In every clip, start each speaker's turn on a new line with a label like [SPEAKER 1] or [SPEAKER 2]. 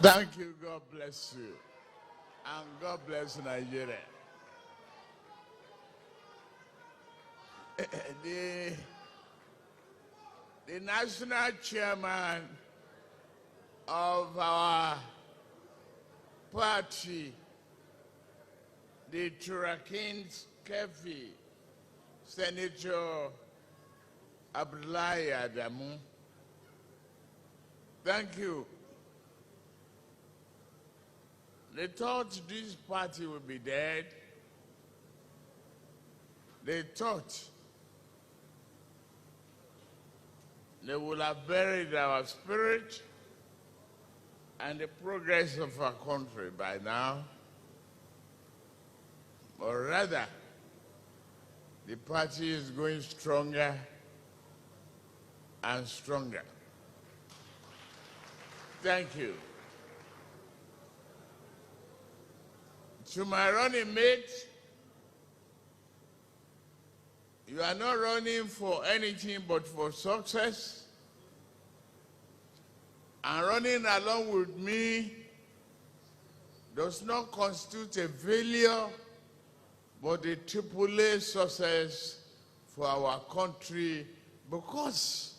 [SPEAKER 1] Thank you. God bless you. And God bless Nigeria. The national chairman of our party, the Turakins Kefi, Senator Abdullahi Adamu. Thank you. They thought this party would be dead. They thought they would have buried our spirit and the progress of our country by now. Or rather, the party is going stronger and stronger. Thank you. To my running mate, you are not running for anything but for success. And running along with me does not constitute a failure, but a triple-A success for our country, because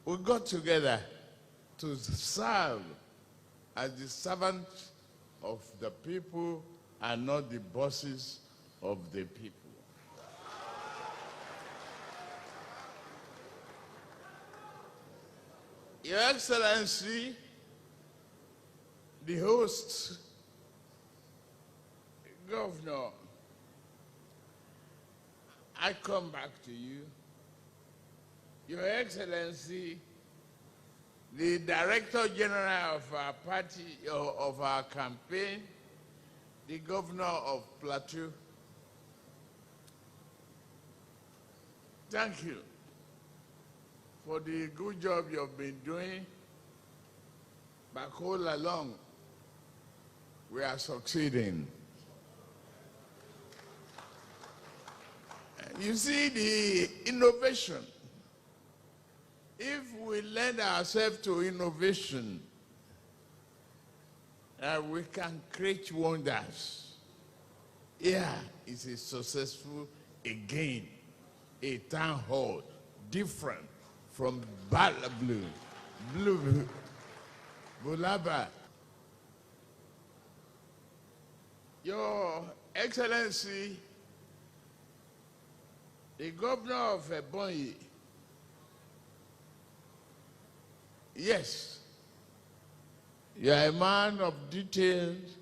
[SPEAKER 1] we got together to serve as the servants of the people and not the bosses of the people. Your Excellency, the host, Governor, I come back to you. Your Excellency, the Director General of our party, of our campaign, the Governor of Plateau, thank you for the good job you've been doing. But all along, we are succeeding. You see, the innovation, if we lend ourselves to innovation, we can create wonders. Yeah, it's a successful, again, a town hall, different from Bulaba. Your Excellency, the Governor of Ebonyi, yes, you are a man of details,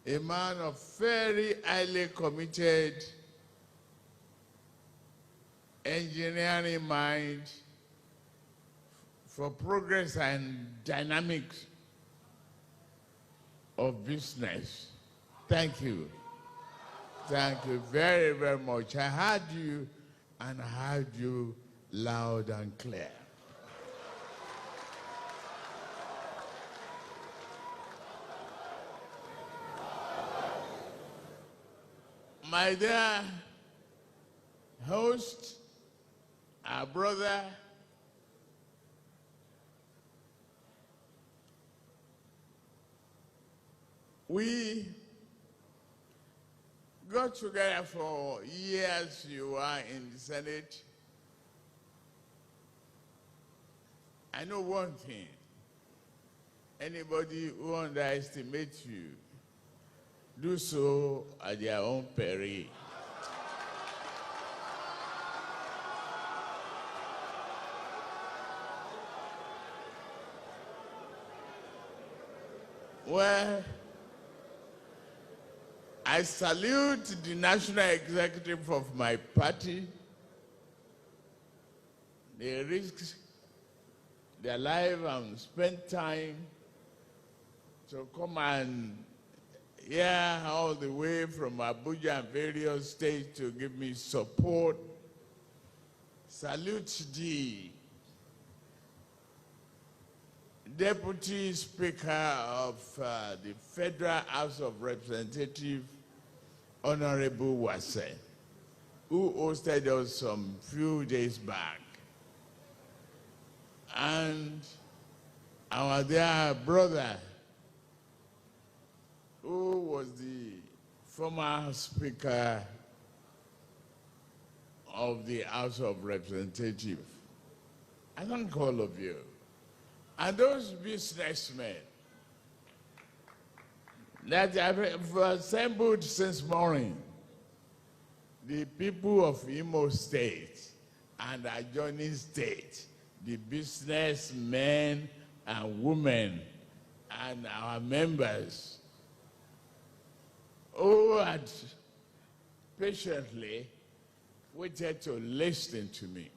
[SPEAKER 1] a man of very highly committed engineering mind for progress and dynamics of business. Thank you. Thank you very, very much. I heard you, and I heard you loud and clear. My dear host, our brother, we got together for years. You are in the Senate. I know one thing: anybody who underestimates you, do so at their own peril. Well, I salute the national executive of my party. They risked their life and spent time to come and here all the way from Abuja and various states to give me support. Salute the Deputy Speaker of the Federal House of Representatives, Honorable Wase, who hosted us some few days back. And our dear brother, who was the former Speaker of the House of Representatives. I thank all of you. And those businessmen that have assembled since morning, the people of Imo State and adjoining state, the businessmen and women and our members who had patiently waited to listen to me.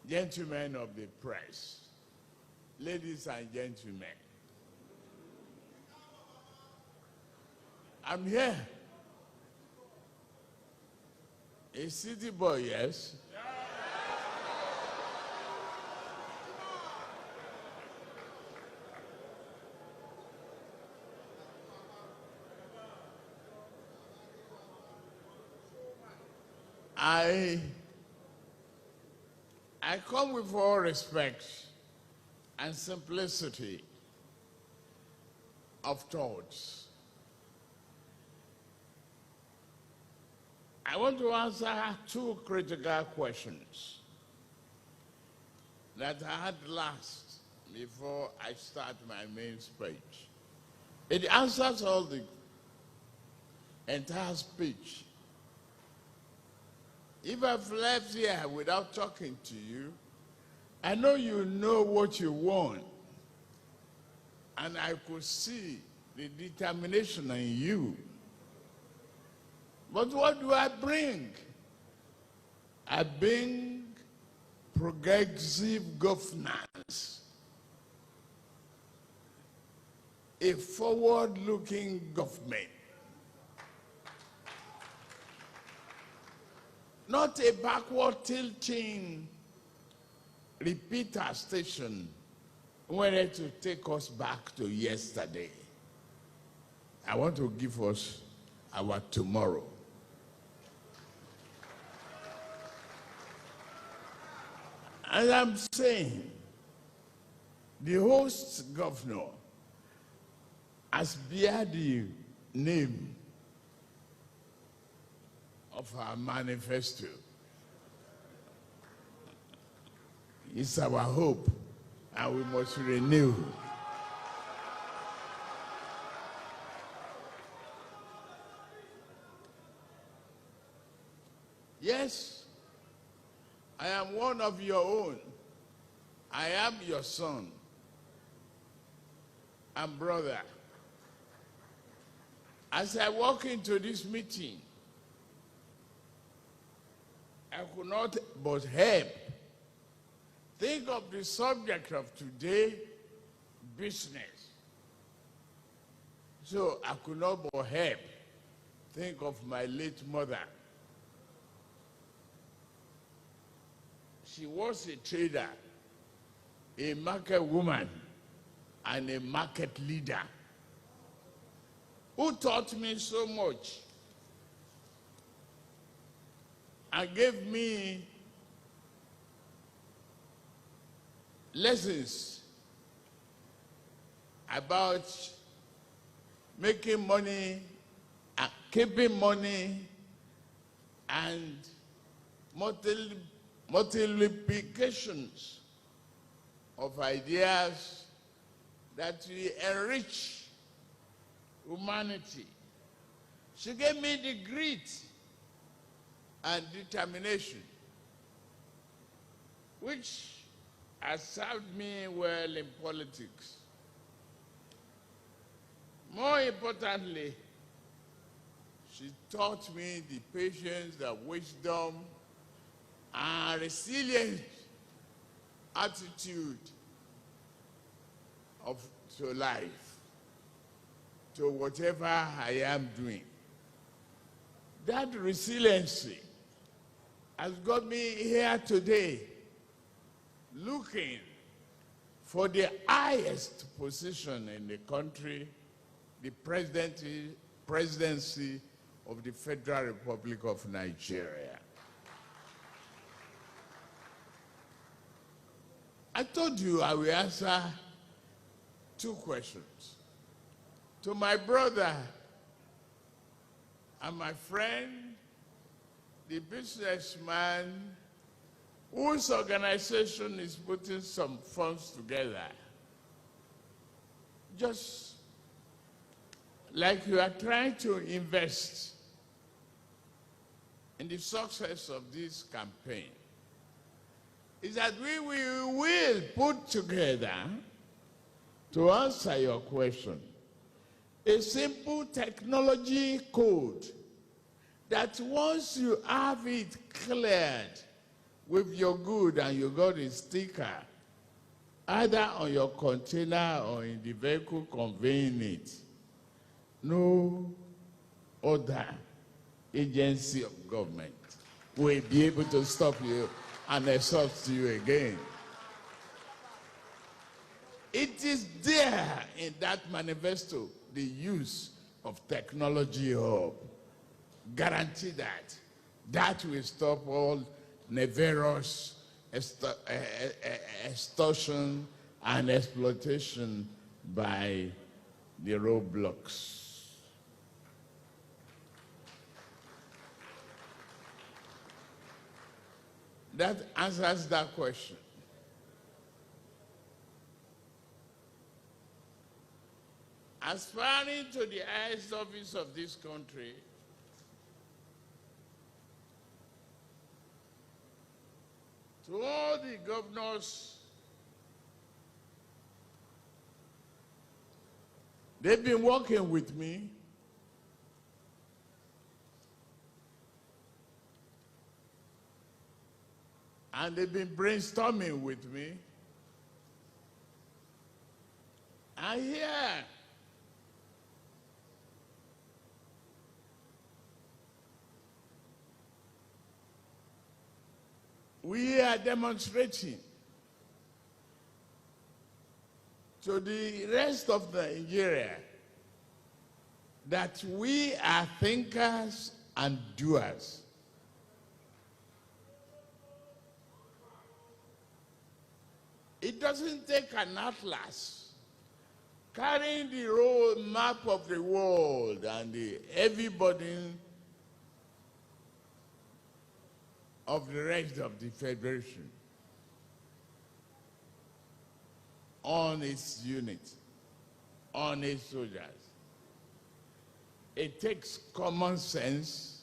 [SPEAKER 1] Gentlemen of the press, ladies and gentlemen, I'm here. A city boy, yes? I come with all respect and simplicity of thoughts. I want to answer two critical questions that I had last before I start my main speech. It answers all the entire speech. If I've left here without talking to you, I know you know what you want. And I could see the determination in you. But what do I bring? I bring progressive governance, a forward-looking government. Not a backward-tilting repeater station wanted to take us back to yesterday. I want to give us our tomorrow. And I'm saying, the host governor has bear the name of our manifesto. It's our hope, and we must renew. Yes, I am one of your own. I am your son and brother. As I walk into this meeting, I could not but help think of the subject of today, business. So I could not but help think of my late mother. She was a trader, a market woman, and a market leader who taught me so much and gave me lessons about making money, keeping money, and multiplications of ideas that will enrich humanity. She gave me the grit and determination which has served me well in politics. More importantly, she taught me the patience, the wisdom, and resilient attitude to life, to whatever I am doing. That resiliency has got me here today, looking for the highest position in the country, the presidency of the Federal Republic of Nigeria. I told you I will answer two questions. To my brother and my friend, the businessman whose organization is putting some funds together, just like you are trying to invest in the success of this campaign, is that we will put together, to answer your question, a simple technology code that once you have it cleared with your good and you got a sticker, either on your container or in the vehicle conveying it, no other agency of government will be able to stop you and exhaust you again. It is there in that manifesto, the use of technology hub. Guarantee that. That will stop all nefarious extortion and exploitation by the roadblocks. That answers that question. Aspiring to the highest office of this country, to all the governors, they've been working with me. And they've been brainstorming with me. And here, we are demonstrating to the rest of Nigeria that we are thinkers and doers. It doesn't take an atlas carrying the road map of the world and the heavy burden of the rest of the Federation on its unit, on its soldiers. It takes common sense,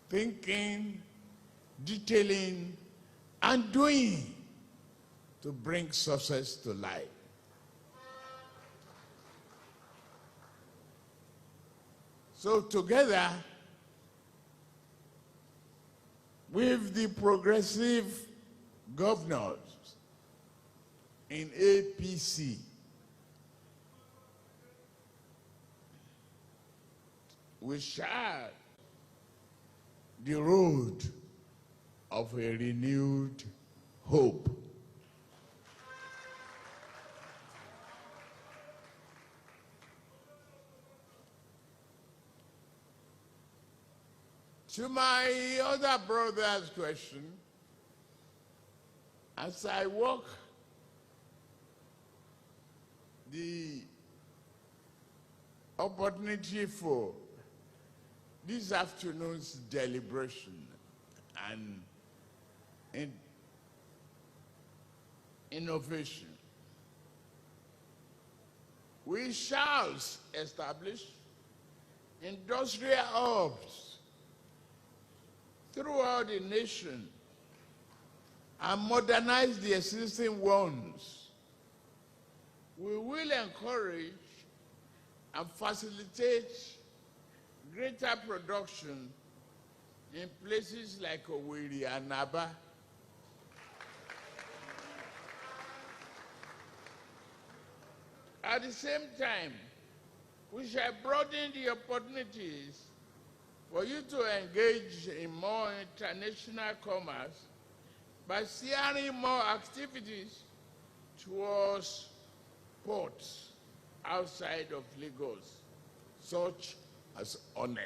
[SPEAKER 1] thinking, detailing, and doing to bring success to life. So together with the progressive governors in APC, we chart the road of a renewed hope. To my other brother's question, as I walk the opportunity for this afternoon's deliberation and innovation, we shall establish industrial hubs throughout the nation and modernize the existing ones. We will encourage and facilitate greater production in places like Owerri and Aba. At the same time, we shall broaden the opportunities for you to engage in more international commerce by steering more activities towards ports outside of Lagos, such as One,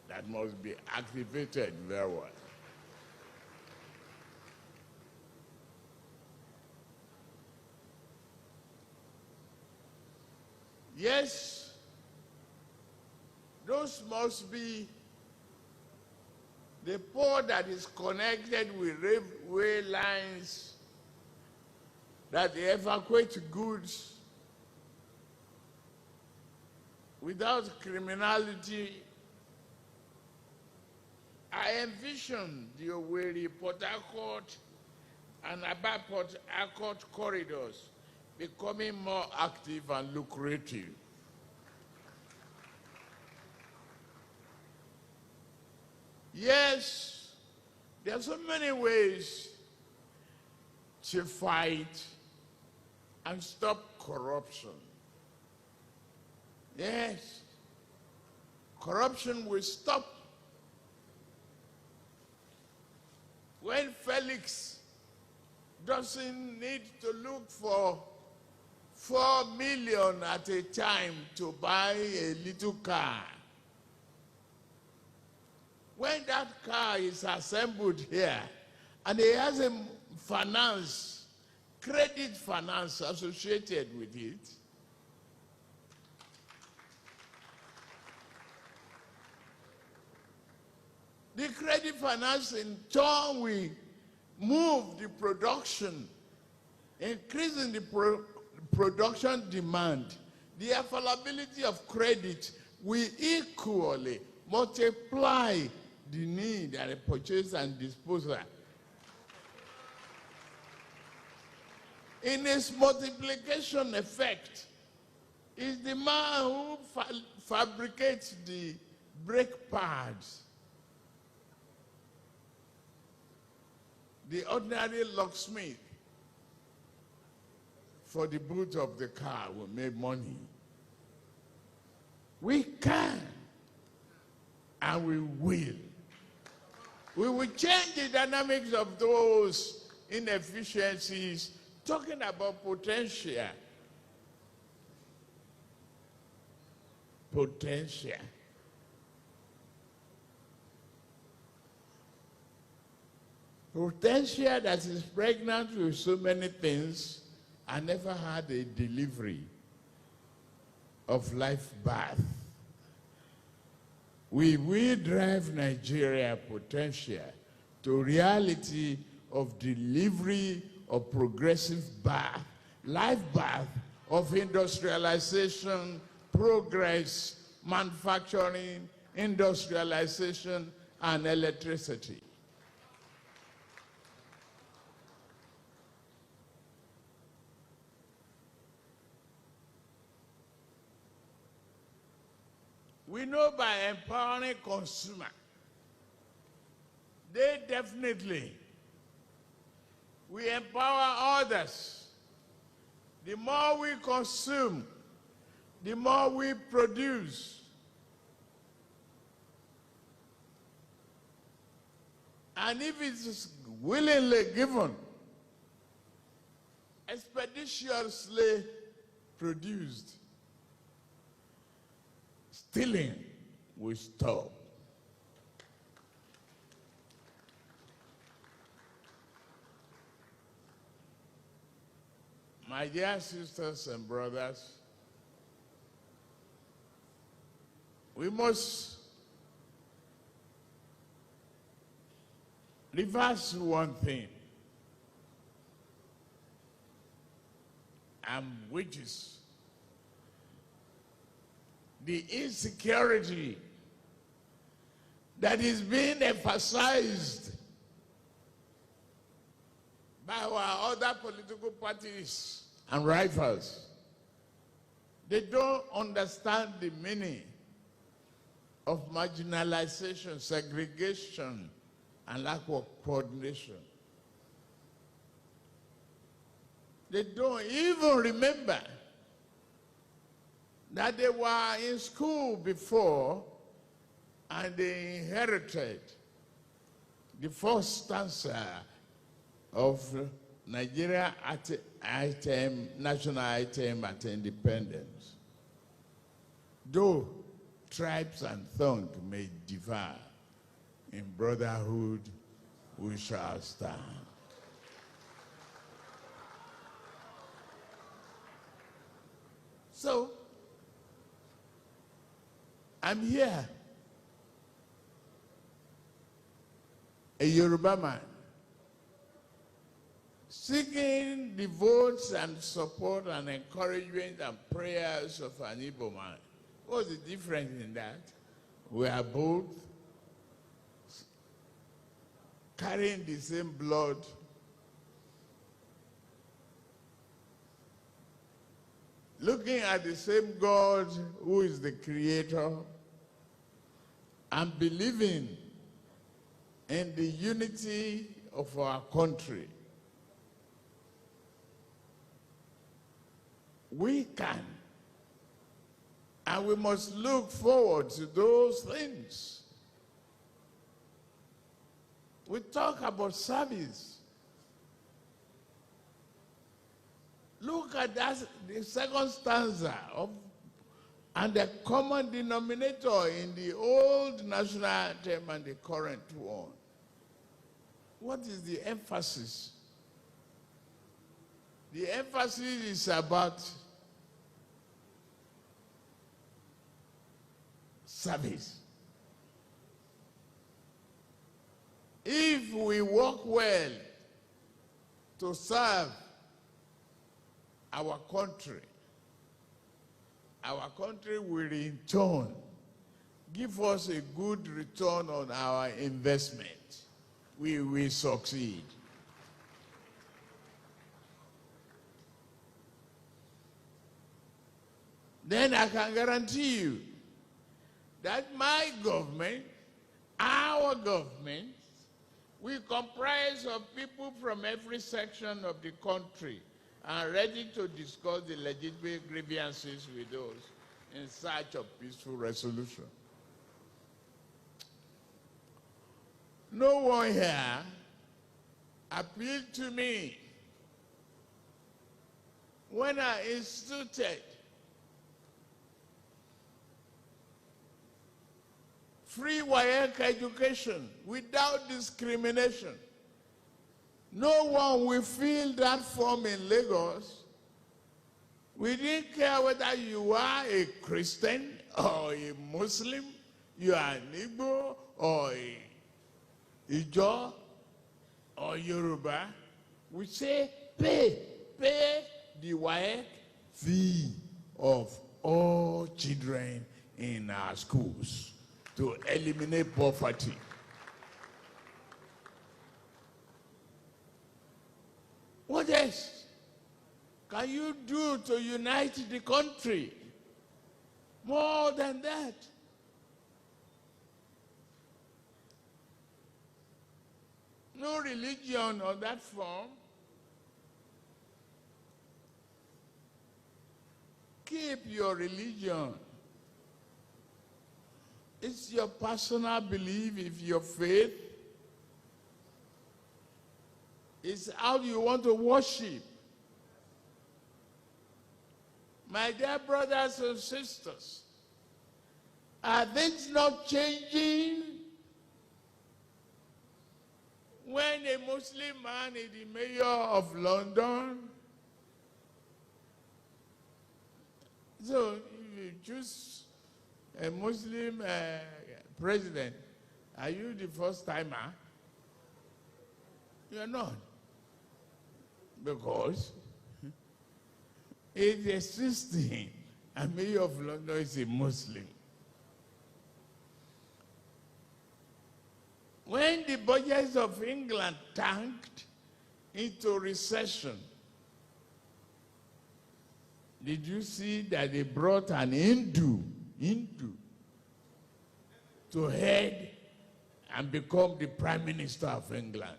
[SPEAKER 1] that must be activated very well. Yes, Those must be the port that is connected with railway lines that they evacuate goods without criminality. I envision the Owerri, Port Harcourt, and Aba Port Harcourt corridors becoming more active and lucrative. Yes, there are so many ways to fight and stop corruption. Yes, corruption will stop. When Felix doesn't need to look for 4 million at a time to buy a little car, when that car is assembled here and he has a finance, credit finance associated with it, the credit finance in turn will move the production, increasing the production demand. The availability of credit will equally multiply the need and the purchase and disposal. In its multiplication effect, is the man who fabricates the brake pads. The ordinary locksmith for the boot of the car will make money. We can and we will. We will change the dynamics of those inefficiencies, talking about potential. Potential. Potential that is pregnant with so many things and never had a delivery of life birth. We will drive Nigeria potential to reality of delivery of progressive birth, life birth of industrialization, progress, manufacturing, industrialization, and electricity. We know by empowering consumer, they definitely we empower others. The more we consume, the more we produce. And if it is willingly given, expeditiously produced, stealing will stop. My dear sisters and brothers, we must reverse one thing, and which is the insecurity that is being emphasized by our other political parties and rivals. They don't understand the meaning of marginalization, segregation, and lack of coordination. They don't even remember that they were in school before and they inherited the first stanza of Nigeria national anthem at independence. Though tribes and tongue may differ, in brotherhood we shall stand. So, I'm here, a Yoruba man, seeking the votes and support and encouragement and prayers of an Igbo man. What's the difference in that? We are both carrying the same blood, looking at the same God who is the creator, and believing in the unity of our country. We can, and we must look forward to those things. We talk about service. Look at that, the second stanza and the common denominator in the old national anthem and the current one. What is the emphasis? The emphasis is about service. If we work well to serve our country will in turn give us a good return on our investment. We will succeed. Then I can guarantee you that my government, our government, we comprise of people from every section of the country and ready to discuss the legitimate grievances with those in search of peaceful resolution. No one here appealed to me when I instituted free WAEC education without discrimination. No one will fill that form in Lagos. We didn't care whether you are a Christian or a Muslim, you are an Igbo or a Ijaw or Yoruba. We say pay the WAEC fee of all children in our schools to eliminate poverty. What else can you do to unite the country? More than that. No religion on that form. Keep your religion. It's your personal belief, it's your faith. It's how you want to worship. My dear brothers and sisters, are things not changing? When a Muslim man is the mayor of London, so if you choose a Muslim president, are you the first timer? You're not. Because it is existing, and mayor of London is a Muslim. When the budgets of England tanked into recession, did you see that they brought an Hindu to head and become the Prime Minister of England?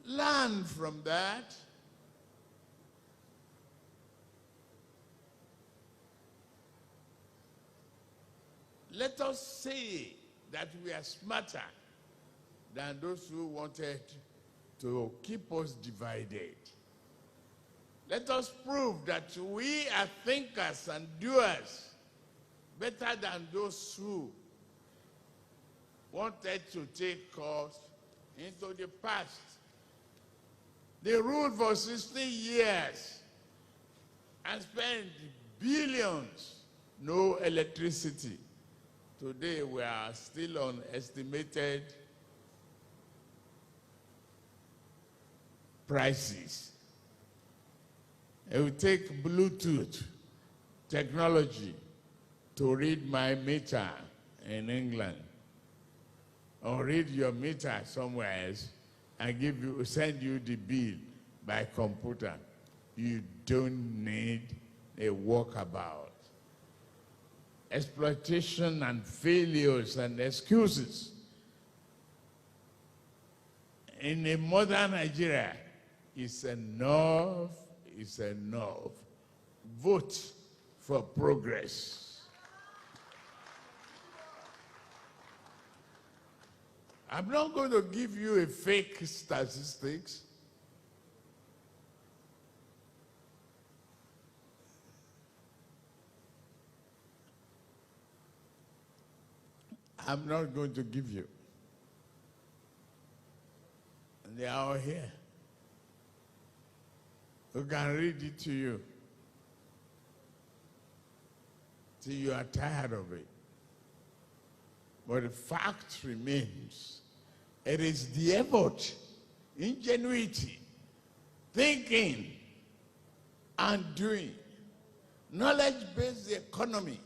[SPEAKER 1] Learn from that. Let us say that we are smarter than those who wanted to keep us divided. Let us prove that we are thinkers and doers better than those who wanted to take us into the past. They ruled for 60 years. and spend billions, no electricity. Today we are still on estimated prices. It will take Bluetooth technology to read my meter in England, or read your meter somewhere else and send you the bill by computer. You don't need a walkabout. Exploitation and failures and excuses in a modern Nigeria is enough, is enough. Vote for progress. I'm not going to give you a fake statistics. I'm not going to give you. And they are all here. We can read it to you till you are tired of it. But the fact remains, it is the effort, ingenuity, thinking, and doing, knowledge-based economy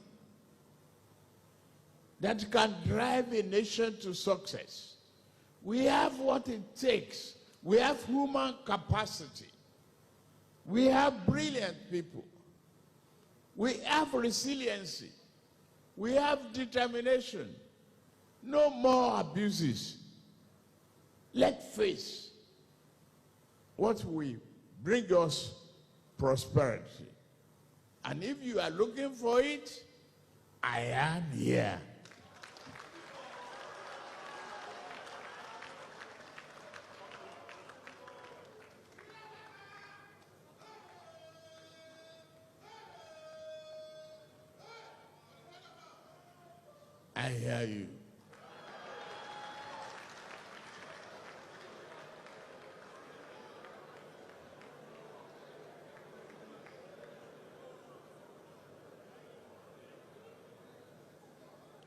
[SPEAKER 1] that can drive a nation to success. We have what it takes. We have human capacity. We have brilliant people. We have resiliency. We have determination. No more abuses. Let's face what will bring us prosperity. And if you are looking for it, I am here. I hear you.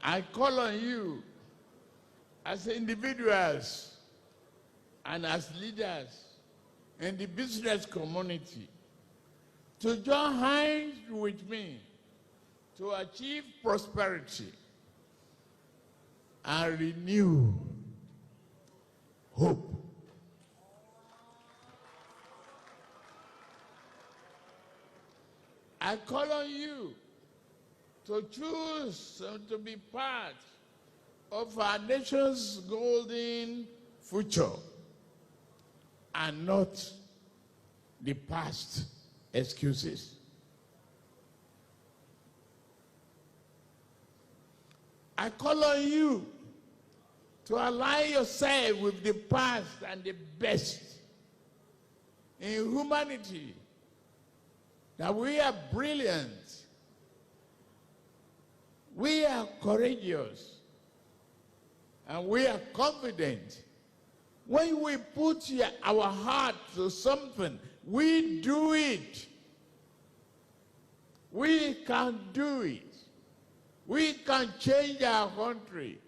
[SPEAKER 1] I call on you as individuals and as leaders in the business community to join hands with me to achieve prosperity and renew hope. I call on you to choose to be part of our nation's golden future and not the past excuses. I call on you to align yourself with the past and the best in humanity, that we are brilliant, we are courageous, and we are confident. When we put our heart to something, we do it. We can do it. We can change our country.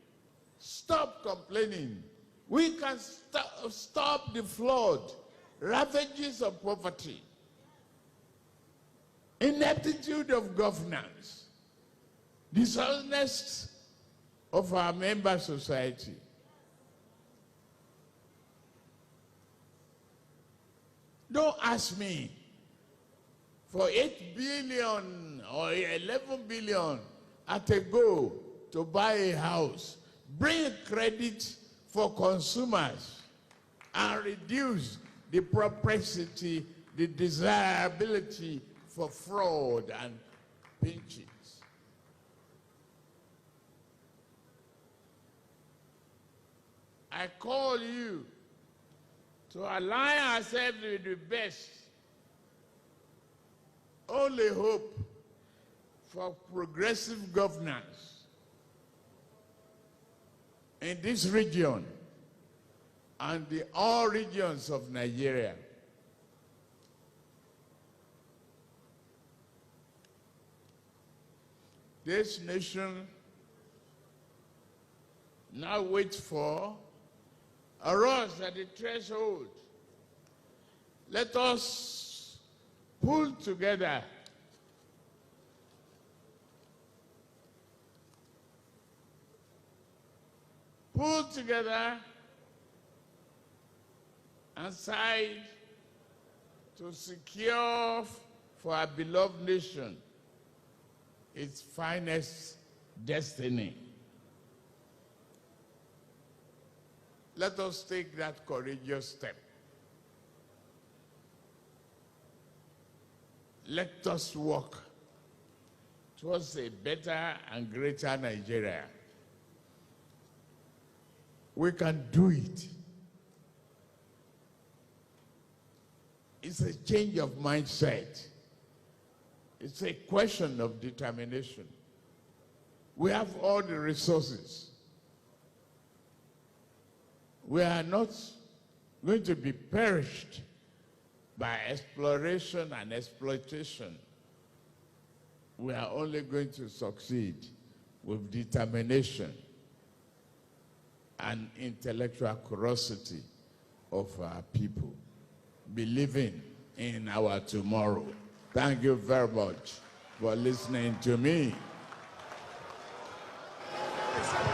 [SPEAKER 1] Stop complaining. We can stop the flood, ravages of poverty, ineptitude of governance, dishonest of our member society. Don't ask me for 8 billion or 11 billion at a go to buy a house. Bring credit for consumers and reduce the propensity, the desirability for fraud and pinchings. I call you to align ourselves with the best. Only hope for progressive governance in this region and the all regions of Nigeria. This nation now waits for us at the threshold. Let us pull together. Pull together and side to secure for our beloved nation its finest destiny. Let us take that courageous step. Let us work towards a better and greater Nigeria. We can do it. It's a change of mindset. It's a question of determination. We have all the resources. We are not going to be perished by exploration and exploitation. We are only going to succeed with determination and intellectual curiosity of our people, believing in our tomorrow. Thank you very much for listening to me.